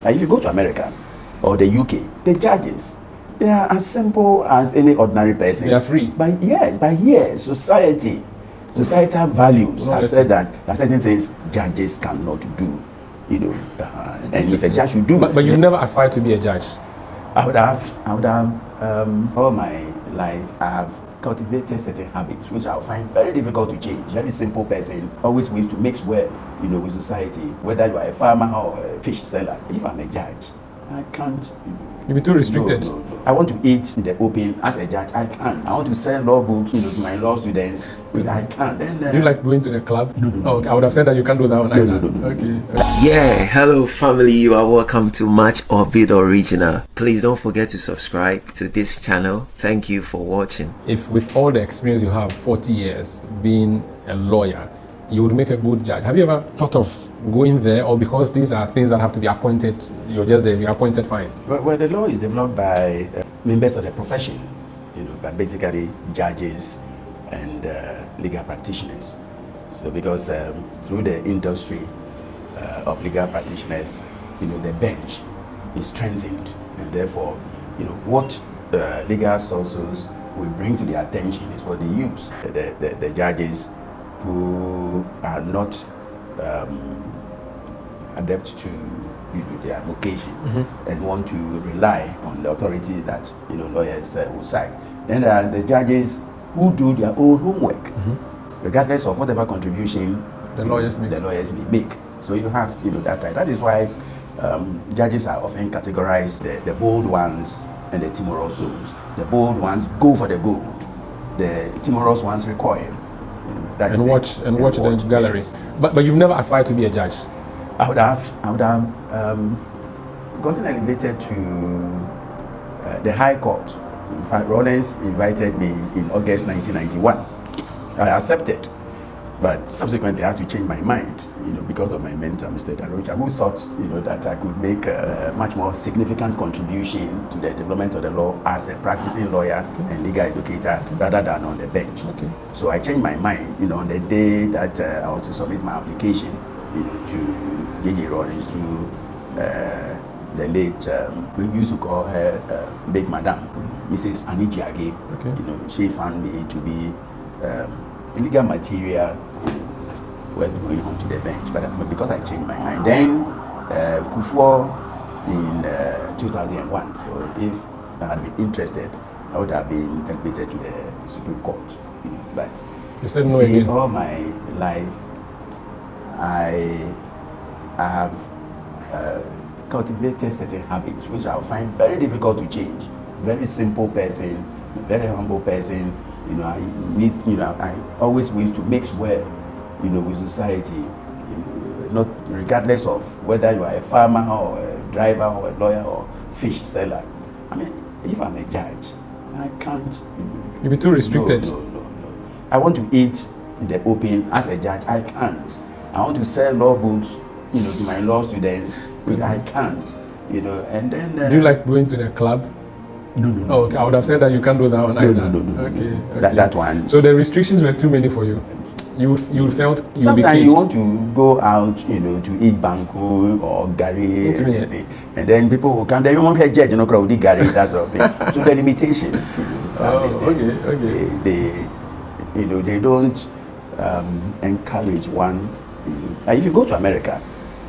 If you go to America or the UK, the judges, they are as simple as any ordinary person. They are free. By years, societal values have said that there are certain things judges cannot do. And if a judge should do, but you never aspired to be a judge. I would have all my life I have cultivated certain habits which I find very difficult to change. Very simple person, always wish to mix well, with society. Whether you are a farmer or a fish seller, if I'm a judge, I can't. You'll be too restricted. No. I want to eat in the open as a judge. I can't. I want to sell law books, to my law students, but I can't. Do you like going to the club? No. Oh, okay. I would have said that you can't do that one. No. Okay. Yeah, hello family, you are welcome to Match or Bid Original. Please don't forget to subscribe to this channel. Thank you for watching. If with all the experience you have, 40 years being a lawyer, you would make a good judge. Have you ever thought of going there, or because these are things that have to be appointed, you're just there, you're appointed, fine? Well, the law is developed by members of the profession, by basically judges and legal practitioners. So because through the industry of legal practitioners, the bench is strengthened, and therefore, what legal sources will bring to their attention is what they use. The judges who are not adept to their vocation and want to rely on the authority that lawyers will cite. Then there are the judges who do their own homework, regardless of whatever contribution the lawyers may make. So you have that type. That is why judges are often categorized the bold ones and the timorous souls. The bold ones go for the gold. The timorous ones recoil. And watch the gallery. Yes. But you've never aspired to be a judge. I would have gotten elevated to the High Court. In fact, Rollins invited me in August 1991. I accepted, but subsequently I had to change my mind, because of my mentor, Mr. Darocha, who thought, that I could make a much more significant contribution to the development of the law as a practicing lawyer and legal educator rather than on the bench. Okay. So I changed my mind, on the day that I was to submit my application, to J.J. Rollins through the late, we used to call her Big Madam, Mrs. Aniji Age. Okay. She found me to be legal material worth going on to the bench, but because I changed my mind, then Akuffo in 2001. So if I had been interested, I would have been elevated to the Supreme Court. But you said no again. All my life, I have cultivated certain habits which I find very difficult to change. Very simple person, very humble person. I always wish to mix well, with society. Not regardless of whether you are a farmer or a driver or a lawyer or fish seller. If I'm a judge, I can't. You'll be too restricted. No. I want to eat in the open as a judge. I can't. I want to sell law books, to my law students, but I can't. And then. Do you like going to the club? No. Oh, okay. I would have said that you can't do that one. No. Okay. That one. So the restrictions were too many for you. You felt you sometimes be caged. You want to go out, to eat banku or gari, and then people will come. They don't want to judge, crowd gari, that sort of thing. So the limitations. Okay. They don't encourage one. If you go to America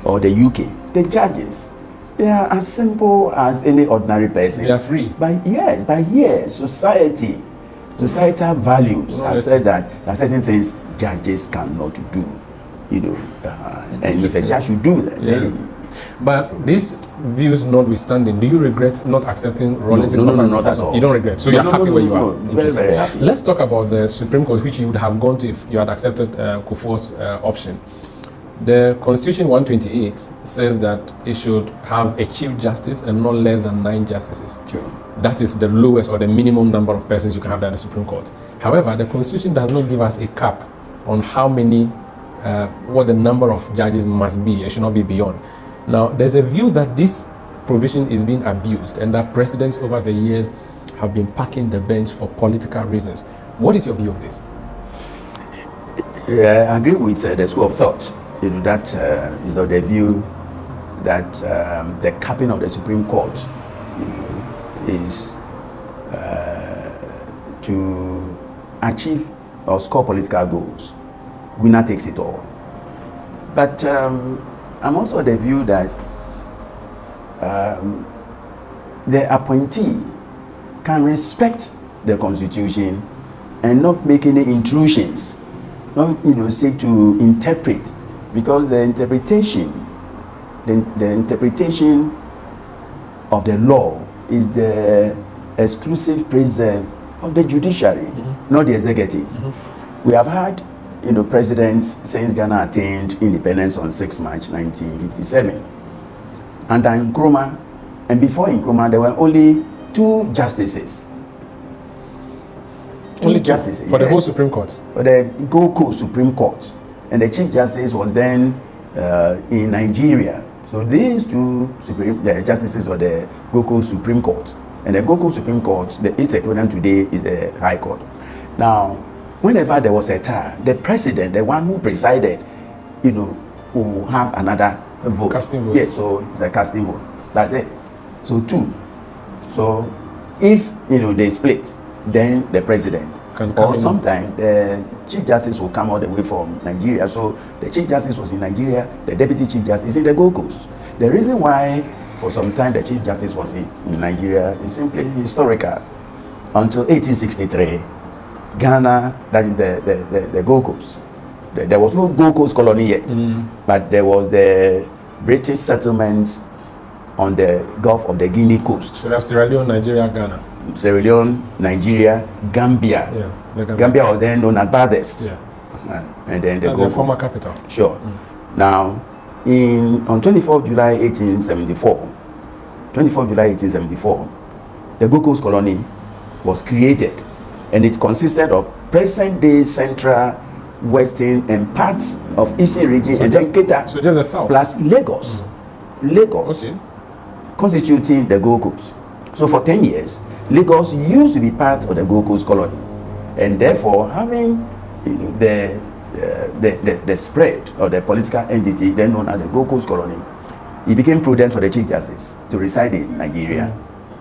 or the UK, the judges, they are as simple as any ordinary person. They are free. By years, societal values have said that there are certain things judges cannot do. And if a judge should do that, then. But these views notwithstanding, do you regret not accepting Rollins' offer? No, not at all. You don't regret. So you're happy where you are. Very, very happy. Let's talk about the Supreme Court, which you would have gone to if you had accepted Akuffo's option. The Constitution 128 says that it should have a Chief Justice and not less than 9 justices. Sure. That is the lowest or the minimum number of persons you can have at the Supreme Court. However, the Constitution does not give us a cap on how many, what the number of judges must be. It should not be beyond. Now, there's a view that this provision is being abused and that presidents over the years have been packing the bench for political reasons. What is your view of this? I agree with the school of thought. That is of the view that the capping of the Supreme Court, is to achieve or score political goals. Winner takes it all. But I'm also of the view that the appointee can respect the Constitution and not make any intrusions, not seek to interpret, because the interpretation of the law is the exclusive preserve of the judiciary, not the executive. We have had presidents since Ghana attained independence on 6 March 1957. Under Nkrumah, and before Nkrumah, there were only 2 justices. Only 2 justices for the whole Supreme Court. For the Gold Coast Supreme Court, and the Chief Justice was then in Nigeria. So these 2 justices were the Gold Coast Supreme Court, and the Gold Coast Supreme Court, its equivalent today is the High Court. Now, whenever there was a tie, the president, the one who presided, will have another vote. Casting vote. Yes, so it's a casting vote. That's it. So 2. So if they split, then the president can come or sometimes the Chief Justice will come all the way from Nigeria. So the Chief Justice was in Nigeria, the Deputy Chief Justice in the Gold Coast. The reason why for some time the Chief Justice was in Nigeria is simply historical. Until 1863, Ghana, that is the Gold Coast. There was no Gold Coast colony yet, but there was the British settlements on the Gulf of the Guinea coast. So that's Sierra Leone, Nigeria, Ghana. Sierra Leone, Nigeria, Gambia. Yeah, Gambia was then known as Bathurst. Yeah. And then the Gold former capital. Sure. Now, on 24th July 1874, the Gold Coast colony was created, and it consisted of present-day Central, Western, and parts of Eastern region, So and then Keta, so just the south plus Lagos. Lagos, okay, constituting the Gold Coast. So for 10 years, Lagos used to be part of the Gold Coast colony, and therefore having the spread of the political entity then known as the Gold Coast colony, it became prudent for the Chief Justice to reside in Nigeria,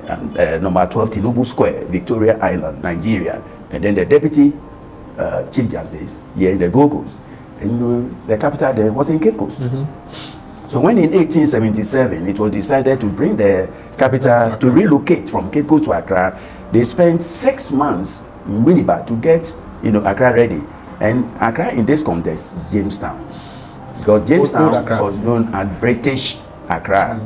and number 12 Tinubu Square, Victoria Island, Nigeria, and then the Deputy Chief Justice here in the Gold Coast, and the capital there was in Cape Coast. So when in 1877 it was decided to bring the capital to relocate from Cape Coast to Accra, they spent 6 months in Winnipeg to get Accra ready. And Accra in this context is Jamestown, because Jamestown was known as British Accra.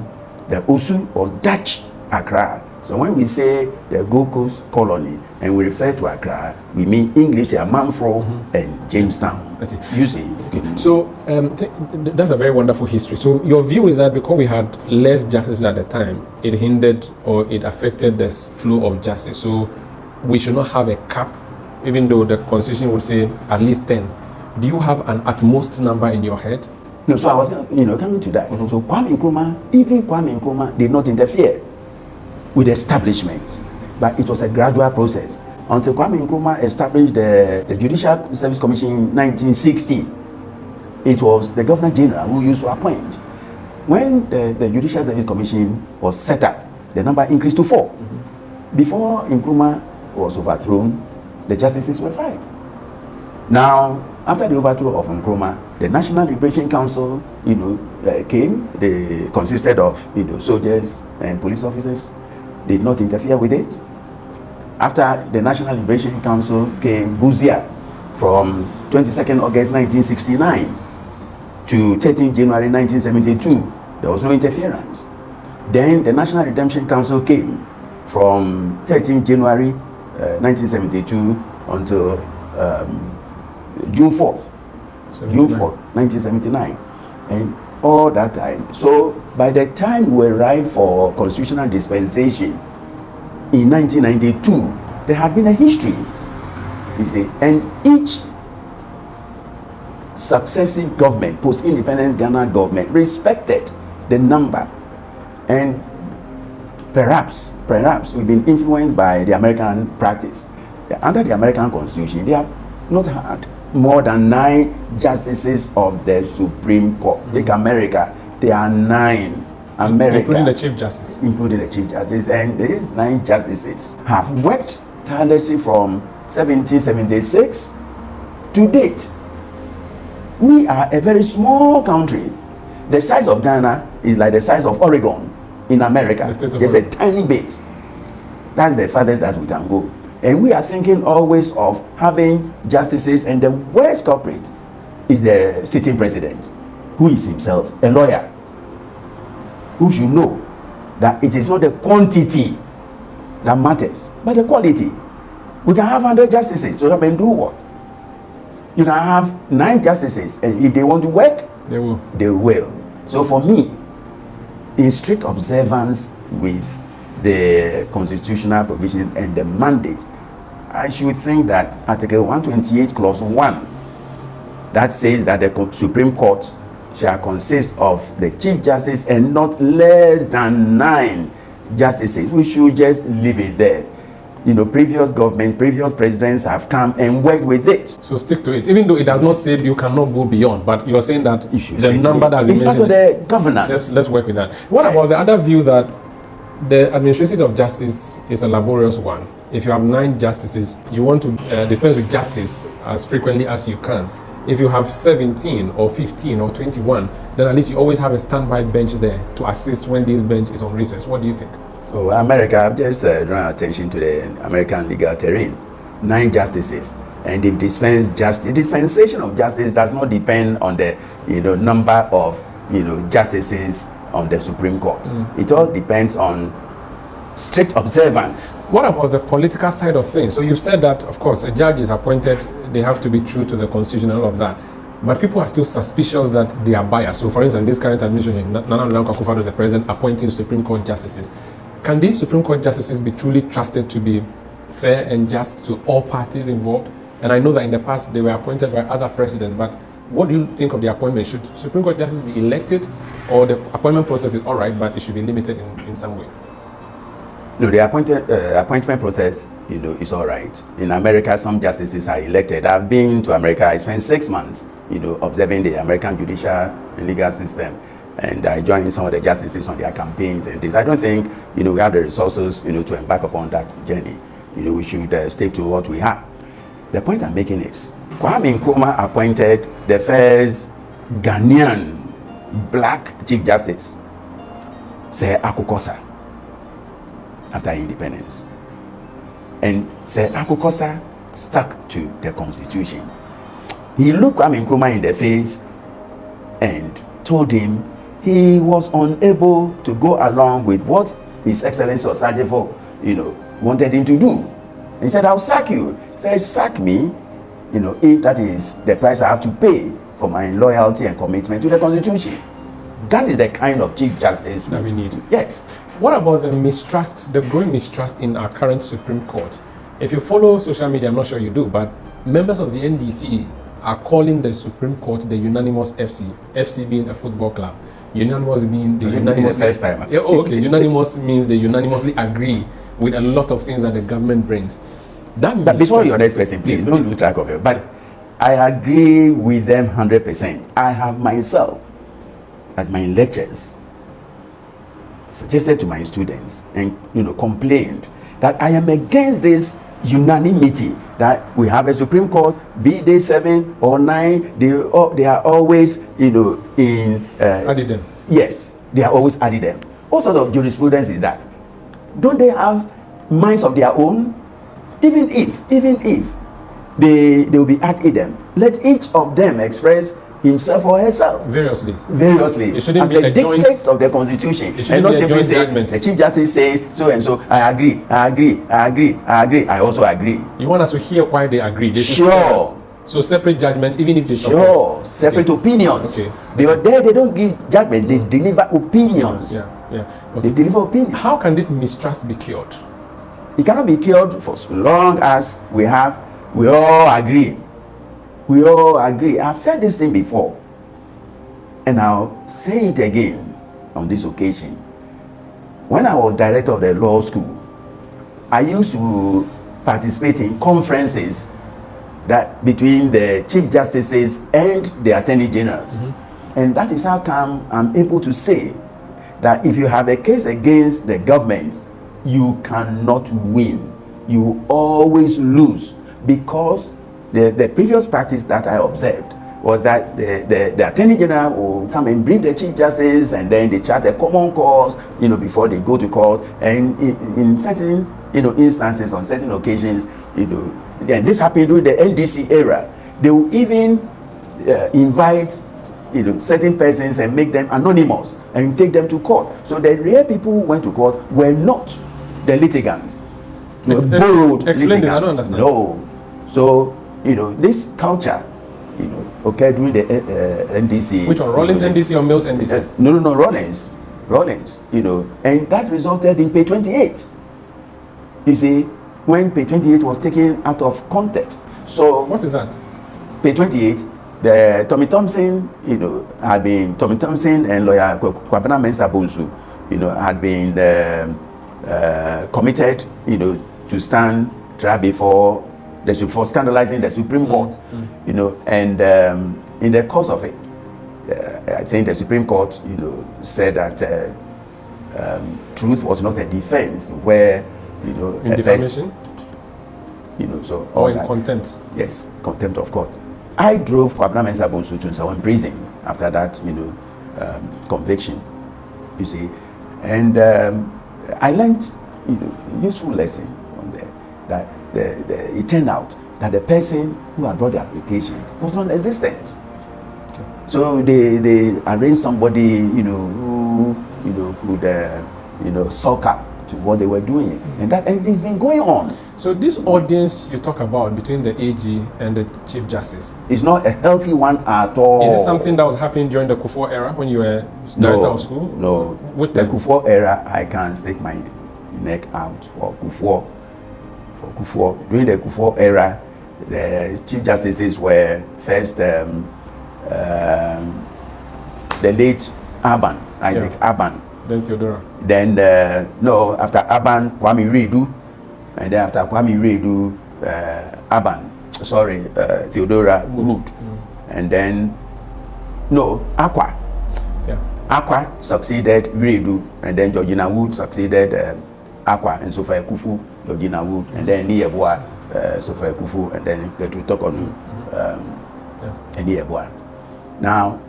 The Osu was Dutch Accra. So when we say the Gold Coast colony and we refer to Accra, we mean English, Manfro, and Jamestown. That's it. You see. Okay. So that's a very wonderful history. So your view is that because we had less justices at the time, it hindered or it affected the flow of justice. So we should not have a cap, even though the Constitution would say at least 10. Do you have an at most number in your head? No, so I was coming to that. So Kwame Nkrumah did not interfere with establishment, but it was a gradual process until Kwame Nkrumah established the Judicial Service Commission in 1960. It was the Governor General who used to appoint. When the Judicial Service Commission was set up, the number increased to 4. Before Nkrumah was overthrown, the justices were 5. Now, after the overthrow of Nkrumah, the National Liberation Council, came. They consisted of, soldiers and police officers. Did not interfere with it. After the National Liberation Council came Buzia from 22nd August 1969 to 13th January 1972. There was no interference. Then the National Redemption Council came from 13th January 1972 until June 4th, 1979. And all that time. So by the time we arrived for constitutional dispensation in 1992, there had been a history, you see, and each successive government, post-independence Ghana government, respected the number. And perhaps we've been influenced by the American practice. Under the American Constitution, they have not had more than 9 justices of the Supreme Court. Take America, there are 9. America, including the Chief Justice. Including the Chief Justice, and these 9 justices have worked tirelessly from 1776 to date. We are a very small country. The size of Ghana is like the size of Oregon in America. Just a tiny bit. That's the farthest that we can go. And we are thinking always of having justices, and the worst culprit is the sitting president, who is himself a lawyer, who should know that it is not the quantity that matters, but the quality. We can have 100 justices to come and do what? You can have 9 justices, and if they want to work, they will. They will. So for me, in strict observance with the constitutional provision and the mandate, I should think that Article 128, Clause 1, that says that the Supreme Court shall consist of the Chief Justice and not less than 9 justices. We should just leave it there. You know, previous governments, previous presidents have come and worked with it. So stick to it, even though it does not say you cannot go beyond. But you're saying that the number that's been mentioned, it's part of the governance. Let's work with that. What about the other view that the administration of justice is a laborious one? If you have 9 justices, you want to dispense with justice as frequently as you can. If you have 17 or 15 or 21, then at least you always have a standby bench there to assist when this bench is on recess. What do you think? So America, I've just drawn attention to the American legal terrain. 9 justices, and if dispensation of justice does not depend on the number of justices on the Supreme Court. It all depends on strict observance. What about the political side of things? So you've said that, of course, a judge is appointed, they have to be true to the constitution and all of that. But people are still suspicious that they are biased. So for instance, this current administration, Akuffo Addo, the president, appointing Supreme Court justices. Can these Supreme Court justices be truly trusted to be fair and just to all parties involved? And I know that in the past they were appointed by other presidents, but what do you think of the appointment? Should Supreme Court justices be elected, or the appointment process is all right, but it should be limited in some way? No, the appointment process, is all right. In America, some justices are elected. I've been to America. I spent 6 months, observing the American judicial and legal system. And I joined some of the justices on their campaigns and this. I don't think, we have the resources, to embark upon that journey. We should stick to what we have. The point I'm making is, Kwame Nkrumah appointed the first Ghanaian black Chief Justice, Sir Akuffo Addo, after independence. And Sir Akuffo Addo stuck to the Constitution. He looked Kwame Nkrumah in the face and told him he was unable to go along with what His Excellency Osagyefo, wanted him to do. He said, "I'll sack you." He said, "Sack me, if that is the price I have to pay for my loyalty and commitment to the Constitution." That is the kind of Chief Justice that we need. Yes. What about the mistrust, the growing mistrust in our current Supreme Court? If you follow social media, I'm not sure you do, but members of the NDC are calling the Supreme Court the unanimous FC. FC being a football club. Unanimous being the unanimous. First time. Yeah, okay. Unanimous means they unanimously agree with a lot of things that the government brings. But before your next question, please don't lose track of it. But I agree with them 100%. I have myself, at my lectures, suggested to my students and complained that I am against this unanimity that we have a Supreme Court, be they 7 or 9, they are always in added. Yes, they are always added them. What sort of jurisprudence is that? Don't they have minds of their own? Even if they will be added them, let each of them express himself or herself variously. It shouldn't be the dictates of the Constitution, and not simply say the Chief Justice says so and so. I agree. I also agree. You want us to hear why they agree? Sure. So separate judgments, even if they support. Separate opinions. Okay. But there they don't give judgment; they deliver opinions. Okay. They deliver opinions. How can this mistrust be cured? It cannot be cured for so long as we all agree. We all agree. I've said this thing before, and I'll say it again on this occasion. When I was director of the law school, I used to participate in conferences that between the Chief Justices and the Attorney Generals. And that is how come I'm able to say that if you have a case against the government, you cannot win. You always lose, because the previous practice that I observed was that the Attorney General will come and brief the Chief Justice, and then they chart a common cause, before they go to court. And in certain, instances, on certain occasions, and this happened during the NDC era, they will even invite, certain persons and make them anonymous and take them to court. So the real people who went to court were not the litigants. Borrowed explain litigants. this, I don't understand. No. So, this culture, occurred during the NDC. Which one? Rollins NDC or Mills NDC? No, Rollins, and that resulted in page 28. You see, when page 28 was taken out of context. So what is that? Page 28, the Tommy Thompson and lawyer Kwaku Ansa-Asare, had been committed, to stand trial before for scandalizing the Supreme Court, and in the course of it, I think the Supreme Court, said that truth was not a defense, where, in defamation, so or in that, contempt. Yes, contempt of court. I drove Kwaku Ansa-Asare to Nsawam prison after that, conviction. You see, and I learned, useful lesson from there, that it turned out that the person who had brought the application was non-existent. Okay. So they arranged somebody, who could suck up to what they were doing, and it's been going on. So this audience you talk about between the AG and the Chief Justice is not a healthy one at all. Is it something that was happening during the Akuffo era when you were director of school? No. With the Akuffo era, I can stick my neck out for Akuffo. During the Akuffo era, the Chief Justices were first the late Isaac Aban. Then Theodora. Then after Aban, Kwame Redu, and then after Kwame Redu, Theodora Wood, and then Akwa. Yeah. Akwa succeeded Redu, and then Georgina Wood succeeded Akwa, and Sofa Akuffo, Georgina Wood, and then Niyeboa, Sofa Akuffo, and then the Tutokonu, and Niyeboa. Now,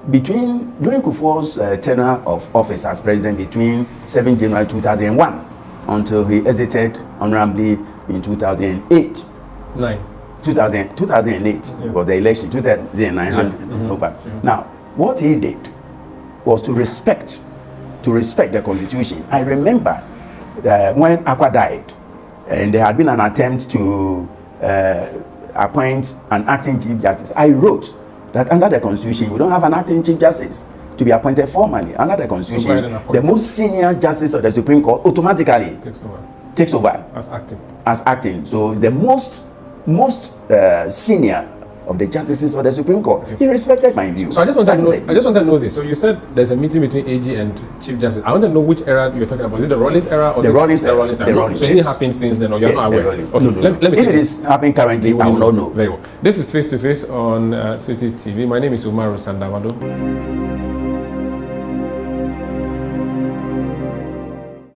during Akuffo's tenure of office as president between 7 January 2001 until he exited honorably in 2008. 2008 was the election, 2009. Now, what he did was to respect the constitution. I remember when Akwa died, and there had been an attempt to appoint an acting Chief Justice. I wrote that under the constitution, we don't have an acting Chief Justice to be appointed formally. Under the constitution, the most senior justice of the Supreme Court automatically takes over as acting. So the most senior of the justices of the Supreme Court. Okay. He respected my view. So I just want to know this. So you said there's a meeting between AG and Chief Justice. I want to know which era you're talking about. Is it the Rollins era or the Rollins era? So it didn't happen since then, or you're not aware? Okay. No. Let me if it is happening currently, I will not know. Very well. This is Face to Face on City TV. My name is Umaru Sanda.